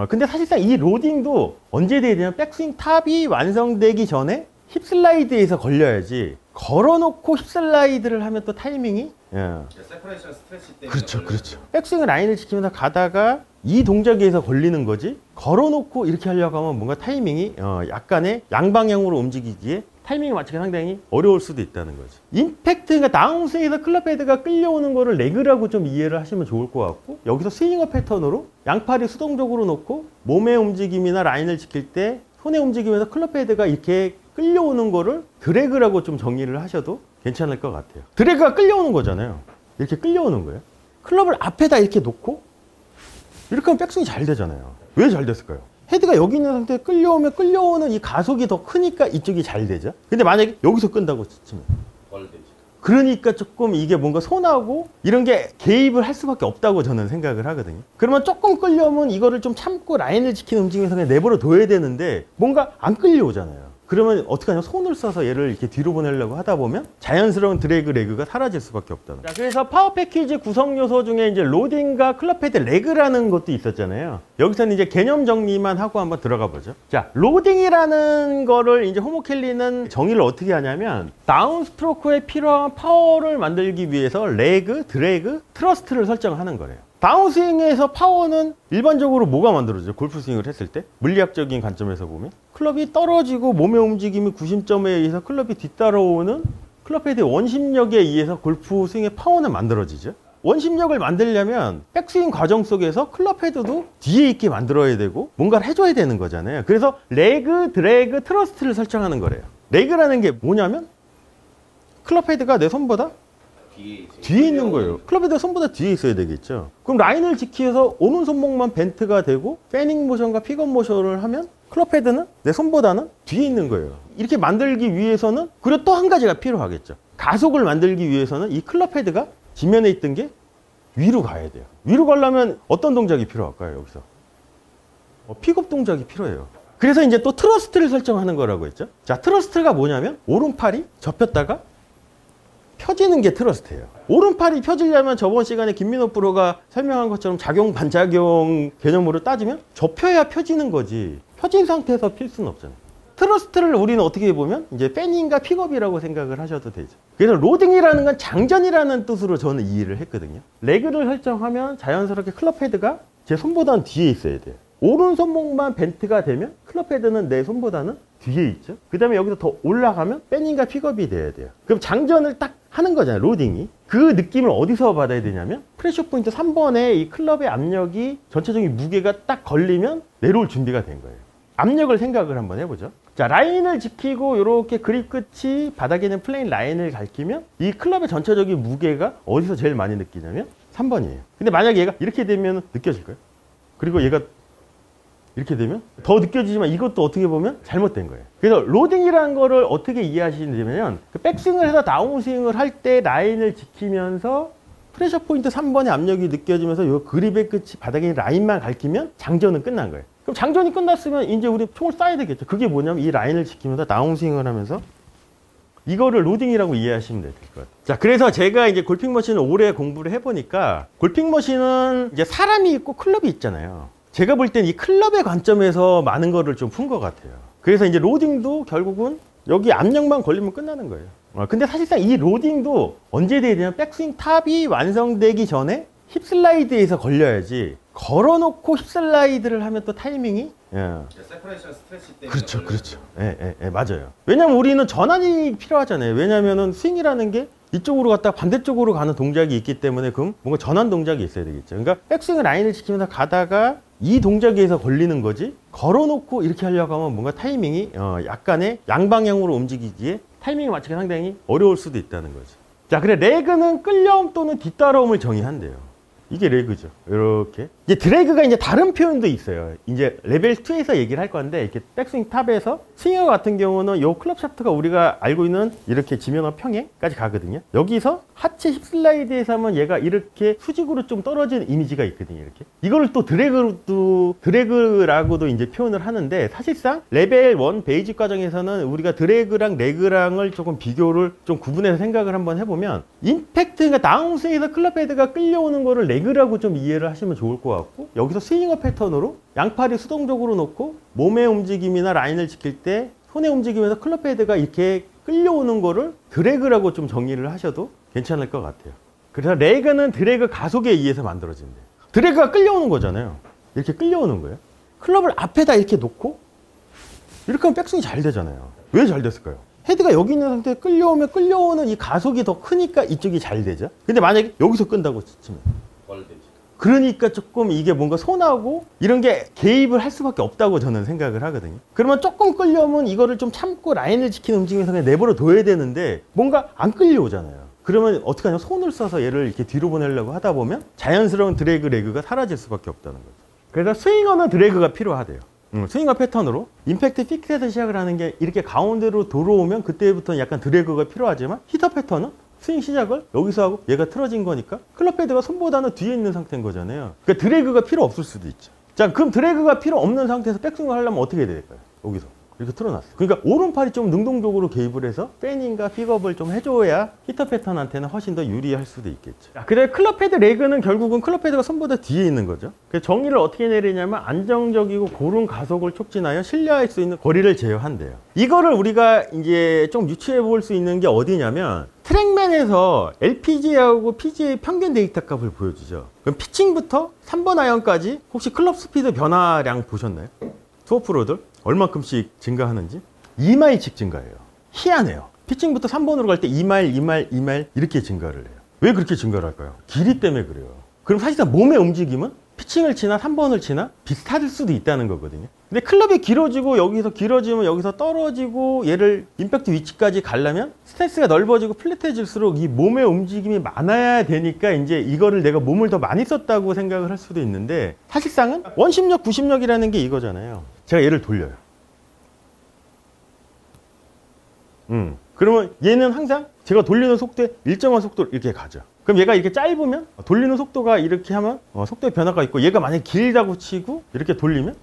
근데 사실상 이 로딩도 언제 돼야 되냐면 백스윙 탑이 완성되기 전에 힙슬라이드에서 걸려야지, 걸어놓고 힙슬라이드를 하면 또 타이밍이 세퍼레이션 스트레치 때문에 그렇죠. 백스윙 라인을 지키면서 가다가 이 동작에 의해서 걸리는 거지, 걸어놓고 이렇게 하려고 하면 뭔가 타이밍이 약간의 양방향으로 움직이기에 타이밍을 맞추기 상당히 어려울 수도 있다는 거죠. 임팩트, 그러니까 다운스윙에서 클럽 헤드가 끌려오는 거를 레그라고 좀 이해를 하시면 좋을 것 같고, 여기서 스윙어 패턴으로 양팔이 수동적으로 놓고 몸의 움직임이나 라인을 지킬 때 손의 움직임에서 클럽 헤드가 이렇게 끌려오는 거를 드래그라고 좀 정의를 하셔도 괜찮을 것 같아요. 드래그가 끌려오는 거잖아요. 이렇게 끌려오는 거예요. 클럽을 앞에다 이렇게 놓고 이렇게 하면 백스윙이 잘 되잖아요. 왜 잘 됐을까요? 헤드가 여기 있는 상태에 끌려오면 끌려오는 이 가속이 더 크니까 이쪽이 잘 되죠. 근데 만약에 여기서 끈다고 치면 덜 되죠. 그러니까 조금 이게 뭔가 손하고 이런 게 개입을 할 수밖에 없다고 저는 생각을 하거든요. 그러면 조금 끌려오면 이거를 좀 참고 라인을 지키는 움직임에서 그냥 내버려 둬야 되는데 뭔가 안 끌려오잖아요. 그러면 어떻게 하냐면 손을 써서 얘를 이렇게 뒤로 보내려고 하다 보면 자연스러운 드래그 레그가 사라질 수밖에 없다는 거예요. 자, 그래서 파워 패키지 구성 요소 중에 이제 로딩과 클럽 헤드 레그라는 것도 있었잖아요. 여기서는 이제 개념 정리만 하고 한번 들어가 보죠. 자, 로딩이라는 거를 이제 호모 켈리는 정의를 어떻게 하냐면 다운 스트로크에 필요한 파워를 만들기 위해서 레그, 드래그, 트러스트를 설정하는 거래요. 다운스윙에서 파워는 일반적으로 뭐가 만들어져요? 골프 스윙을 했을 때 물리학적인 관점에서 보면 클럽이 떨어지고 몸의 움직임이 구심점에 의해서 클럽이 뒤따라오는 클럽 헤드의 원심력에 의해서 골프 스윙의 파워는 만들어지죠. 원심력을 만들려면 백스윙 과정 속에서 클럽 헤드도 뒤에 있게 만들어야 되고 뭔가를 해줘야 되는 거잖아요. 그래서 레그, 드래그, 트러스트를 설정하는 거래요. 레그라는 게 뭐냐면 클럽 헤드가 내 손보다 뒤에 있는 거예요. 클럽 헤드가 손보다 뒤에 있어야 되겠죠. 그럼 라인을 지키면서 오른 손목만 벤트가 되고 패닝 모션과 픽업 모션을 하면 클럽 헤드는 내 손보다는 뒤에 있는 거예요. 이렇게 만들기 위해서는 그리고 또 한 가지가 필요하겠죠. 가속을 만들기 위해서는 이 클럽 헤드가 지면에 있던 게 위로 가야 돼요. 위로 가려면 어떤 동작이 필요할까요? 여기서 픽업 동작이 필요해요. 그래서 이제 또 트러스트를 설정하는 거라고 했죠. 자, 트러스트가 뭐냐면 오른팔이 접혔다가 펴지는 게 트러스트예요. 오른팔이 펴지려면 저번 시간에 김민호 프로가 설명한 것처럼 작용 반작용 개념으로 따지면 접혀야 펴지는 거지, 펴진 상태에서 필 수는 없잖아요. 트러스트를 우리는 어떻게 보면 이제 패닝과 픽업이라고 생각을 하셔도 되죠. 그래서 로딩이라는 건 장전이라는 뜻으로 저는 이해를 했거든요. 레그를 설정하면 자연스럽게 클럽 헤드가 제 손보다는 뒤에 있어야 돼요. 오른 손목만 벤트가 되면 클럽 헤드는 내 손보다는 뒤에 있죠. 그 다음에 여기서 더 올라가면 패닝과 픽업이 돼야 돼요. 그럼 장전을 딱 하는 거잖아요, 로딩이. 그 느낌을 어디서 받아야 되냐면 프레셔 포인트 3번에 이 클럽의 압력이 전체적인 무게가 딱 걸리면 내려올 준비가 된 거예요. 압력을 생각을 한번 해보죠. 자, 라인을 지키고 이렇게 그립 끝이 바닥에 있는 플레인 라인을 가리키면 이 클럽의 전체적인 무게가 어디서 제일 많이 느끼냐면 3번이에요. 근데 만약에 얘가 이렇게 되면 느껴질까요? 그리고 얘가 이렇게 되면 더 느껴지지만 이것도 어떻게 보면 잘못된 거예요. 그래서 로딩이라는 거를 어떻게 이해하시냐면 그 백스윙을 해서 다운스윙을 할 때 라인을 지키면서 프레셔 포인트 3번의 압력이 느껴지면서 이 그립의 끝이 바닥에 있는 라인만 가리키면 장전은 끝난 거예요. 그럼 장전이 끝났으면 이제 우리 총을 쏴야 되겠죠. 그게 뭐냐면 이 라인을 지키면서 다운스윙을 하면서 이거를 로딩이라고 이해하시면 될 것 같아요. 자, 그래서 제가 이제 골핑 머신을 오래 공부를 해보니까 골핑 머신은 이제 사람이 있고 클럽이 있잖아요. 제가 볼 땐 이 클럽의 관점에서 많은 거를 좀 푼 것 같아요. 그래서 이제 로딩도 결국은 여기 압력만 걸리면 끝나는 거예요. 근데 사실상 이 로딩도 언제 돼야 되냐면 백스윙 탑이 완성되기 전에 힙슬라이드에서 걸려야지, 걸어놓고 힙슬라이드를 하면 또 타이밍이 세퍼레이션 스트레치 때문에 그렇죠. 맞아요. 왜냐면 우리는 전환이 필요하잖아요. 왜냐면은 스윙이라는 게 이쪽으로 갔다가 반대쪽으로 가는 동작이 있기 때문에 그럼 뭔가 전환 동작이 있어야 되겠죠. 그러니까 백스윙 라인을 지키면서 가다가 이 동작에 의해서 걸리는 거지, 걸어놓고 이렇게 하려고 하면 뭔가 타이밍이 약간의 양방향으로 움직이기에 타이밍을 맞추기 상당히 어려울 수도 있다는 거죠. 자, 그래 레그는 끌려옴 또는 뒤따라옴을 정의한대요. 이게 레그죠. 이렇게. 이제 드래그가 이제 다른 표현도 있어요. 이제 레벨 2에서 얘기를 할 건데, 이렇게 백스윙 탑에서 스윙어 같은 경우는 요 클럽 샤프트가 우리가 알고 있는 이렇게 지면화 평행까지 가거든요. 여기서 하체 힙슬라이드에서 하면 얘가 이렇게 수직으로 좀 떨어지는 이미지가 있거든요. 이렇게. 이거를 또 드래그라고도 이제 표현을 하는데, 사실상 레벨 1 베이직 과정에서는 우리가 드래그랑 레그랑을 조금 비교를 좀 구분해서 생각을 한번 해보면 임팩트, 그러니까 다운스윙에서 클럽 헤드가 끌려오는 거를 레그라고 좀 이해를 하시면 좋을 것 같고, 여기서 스윙어 패턴으로 양팔이 수동적으로 놓고 몸의 움직임이나 라인을 지킬 때 손의 움직임에서 클럽 헤드가 이렇게 끌려오는 거를 드래그라고 좀 정의를 하셔도 괜찮을 것 같아요. 그래서 레그는 드래그 가속에 의해서 만들어진대요. 드래그가 끌려오는 거잖아요. 이렇게 끌려오는 거예요. 클럽을 앞에다 이렇게 놓고 이렇게 하면 백스윙이 잘 되잖아요. 왜 잘 됐을까요? 헤드가 여기 있는 상태에 끌려오면 끌려오는 이 가속이 더 크니까 이쪽이 잘 되죠. 근데 만약에 여기서 끈다고 치면 벌되지. 그러니까 조금 이게 뭔가 손하고 이런 게 개입을 할 수밖에 없다고 저는 생각을 하거든요. 그러면 조금 끌려오면 이거를 좀 참고 라인을 지키는 움직임에서 그냥 내버려 둬야 되는데 뭔가 안 끌려오잖아요. 그러면 어떻게 하냐, 손을 써서 얘를 이렇게 뒤로 보내려고 하다 보면 자연스러운 드래그 레그가 사라질 수밖에 없다는 거죠. 그래서 스윙어는 드래그가 필요하대요. 스윙어 패턴으로 임팩트 픽스에서 시작을 하는 게 이렇게 가운데로 들어오면 그때부터는 약간 드래그가 필요하지만, 히터 패턴은 스윙 시작을 여기서 하고 얘가 틀어진 거니까 클럽 헤드가 손보다는 뒤에 있는 상태인 거잖아요. 그러니까 드래그가 필요 없을 수도 있죠. 자, 그럼 드래그가 필요 없는 상태에서 백스윙을 하려면 어떻게 해야 될까요? 여기서 이렇게 틀어놨어요. 그러니까 오른팔이 좀 능동적으로 개입을 해서 페닝과 픽업을 좀 해줘야 히터 패턴한테는 훨씬 더 유리할 수도 있겠죠. 자, 그래서 클럽 헤드 레그는 결국은 클럽 헤드가 손보다 뒤에 있는 거죠. 그래서 정의를 어떻게 내리냐면 안정적이고 고른 가속을 촉진하여 신뢰할 수 있는 거리를 제어한대요. 이거를 우리가 이제 좀 유추해 볼 수 있는 게 어디냐면, 트랙맨에서 LPGA하고 PGA 평균 데이터 값을 보여주죠. 그럼 피칭부터 3번 아이언까지 혹시 클럽 스피드 변화량 보셨나요? 투어 프로들 얼마큼씩 증가하는지 2마일씩 증가해요. 희한해요. 피칭부터 3번으로 갈 때 2마일, 2마일, 2마일 이렇게 증가를 해요. 왜 그렇게 증가를 할까요? 길이 때문에 그래요. 그럼 사실상 몸의 움직임은 피칭을 치나 3번을 치나 비슷할 수도 있다는 거거든요. 근데 클럽이 길어지고 여기서 길어지면 여기서 떨어지고 얘를 임팩트 위치까지 가려면 스탠스가 넓어지고 플랫해질수록 이 몸의 움직임이 많아야 되니까 이제 이거를 내가 몸을 더 많이 썼다고 생각을 할 수도 있는데, 사실상은 원심력, 구심력이라는 게 이거잖아요. 제가 얘를 돌려요. 그러면 얘는 항상 제가 돌리는 속도에 일정한 속도로 이렇게 가죠. 그럼 얘가 이렇게 짧으면 돌리는 속도가 이렇게 하면 속도의 변화가 있고, 얘가 만약에 길다고 치고 이렇게 돌리면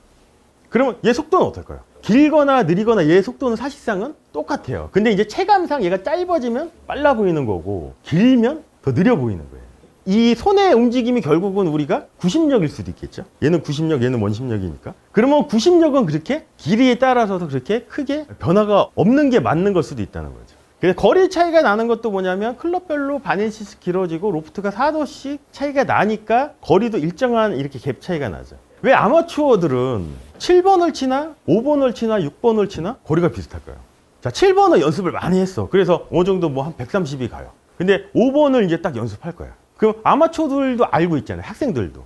그러면 얘 속도는 어떨까요? 길거나 느리거나 얘 속도는 사실상은 똑같아요. 근데 이제 체감상 얘가 짧아지면 빨라 보이는 거고 길면 더 느려 보이는 거예요. 이 손의 움직임이 결국은 우리가 구심력일 수도 있겠죠. 얘는 구심력, 얘는 원심력이니까. 그러면 구심력은 그렇게 길이에 따라서도 그렇게 크게 변화가 없는 게 맞는 걸 수도 있다는 거죠. 그래서 거리 차이가 나는 것도 뭐냐면, 클럽별로 반인치씩 길어지고 로프트가 4도씩 차이가 나니까 거리도 일정한 이렇게 갭 차이가 나죠. 왜 아마추어들은 7번을 치나 5번을 치나 6번을 치나 거리가 비슷할까요? 자, 7번은 연습을 많이 했어. 그래서 어느 정도 뭐 한 130이 가요. 근데 5번을 이제 딱 연습할 거야. 그럼 아마추어들도 알고 있잖아요. 학생들도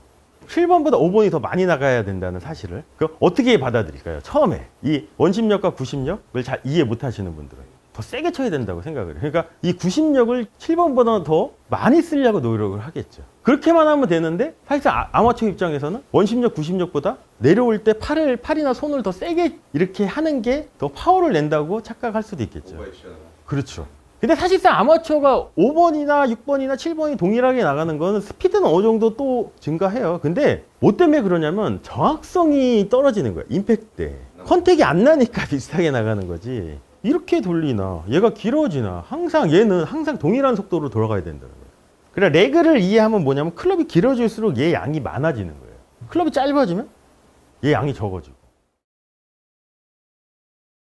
7번보다 5번이 더 많이 나가야 된다는 사실을. 그럼 어떻게 받아들일까요? 처음에 이 원심력과 구심력을 잘 이해 못 하시는 분들은 더 세게 쳐야 된다고 생각을 해요. 그러니까 이 구심력을 7번보다 더 많이 쓰려고 노력을 하겠죠. 그렇게만 하면 되는데, 사실상 아마추어 입장에서는 원심력, 구심력보다 내려올 때 팔이나 손을 더 세게 이렇게 하는 게 더 파워를 낸다고 착각할 수도 있겠죠. 그렇죠. 근데 사실상 아마추어가 5번이나 6번이나 7번이 동일하게 나가는 거는 스피드는 어느 정도 또 증가해요. 근데 뭐 때문에 그러냐면 정확성이 떨어지는 거예요. 임팩트 때. 컨택이 안 나니까 비슷하게 나가는 거지. 이렇게 돌리나 얘가 길어지나 얘는 항상 동일한 속도로 돌아가야 된다는 거예요. 그래, 레그를 이해하면 뭐냐면, 클럽이 길어질수록 얘 양이 많아지는 거예요. 클럽이 짧아지면 얘 양이 적어지고,